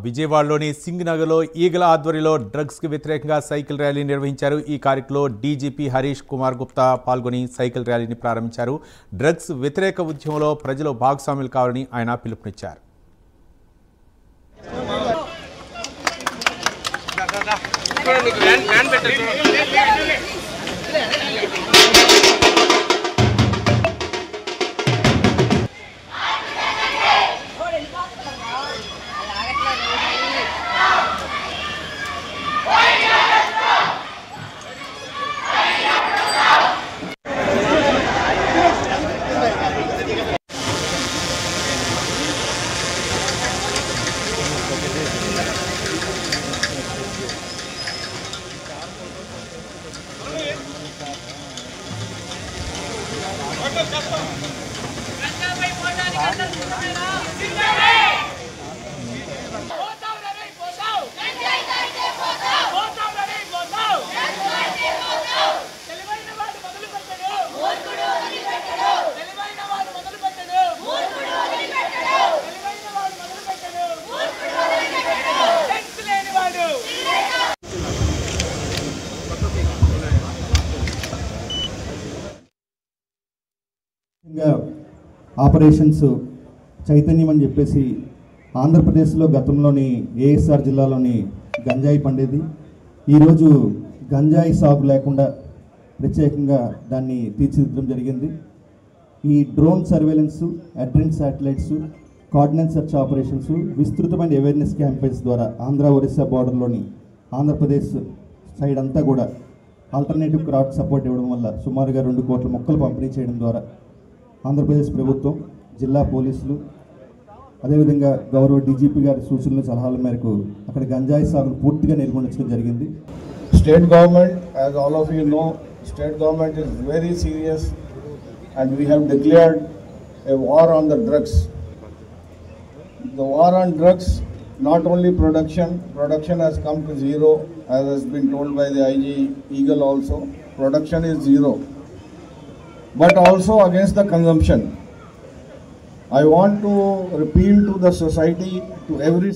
విజయవాడలోని సింగ్ నగర్లో ఈగల ఆధ్వర్యంలో డ్రగ్స్ కి వ్యతిరేకంగా సైకిల్ ర్యాలీ నిర్వహించారు। ఈ కార్యక్రమంలో డీజీపీ హరీష్ కుమార్ గుప్తా పాల్గొని సైకిల్ ర్యాలీని ప్రారంభించారు। డ్రగ్స్ వ్యతిరేక ఉద్యమంలో ప్రజలు భాగస్వాములు కావాలని ఆయన పిలుపునిచ్చారు। ఆపరేషన్స్ చైతన్యం అని చెప్పేసి ఆంధ్రప్రదేశ్లో గతంలోని ఏఎస్ఆర్ జిల్లాలోని గంజాయి పండేది। ఈరోజు గంజాయి సాగు లేకుండా ప్రత్యేకంగా దాన్ని తీర్చిదిద్దడం జరిగింది। ఈ drone surveillance, అడ్రెంట్ satellites, కార్డినెన్స్ search operations, విస్తృతమైన అవేర్నెస్ క్యాంపెయిన్స్ ద్వారా ఆంధ్ర ఒరిస్సా బార్డర్లోని ఆంధ్రప్రదేశ్ సైడ్ అంతా కూడా ఆల్టర్నేటివ్ క్రాప్ సపోర్ట్ ఇవ్వడం వల్ల సుమారుగా 2 కోట్ల మొక్కలు పంపిణీ చేయడం ద్వారా ఆంధ్రప్రదేశ్ ప్రభుత్వం, జిల్లా పోలీసులు, అదేవిధంగా గౌరవ డీజీపీ గారి సూచనలు సలహాల మేరకు అక్కడ గంజాయి సాగును పూర్తిగా నిర్మూలించడం జరిగింది। State government, as all of you know, state government is very serious and we have declared a war on the drugs. The war on drugs, not only production has come to zero, as has been told by the IG Eagle also, production is zero, but also against the consumption. I want to appeal to the society, to every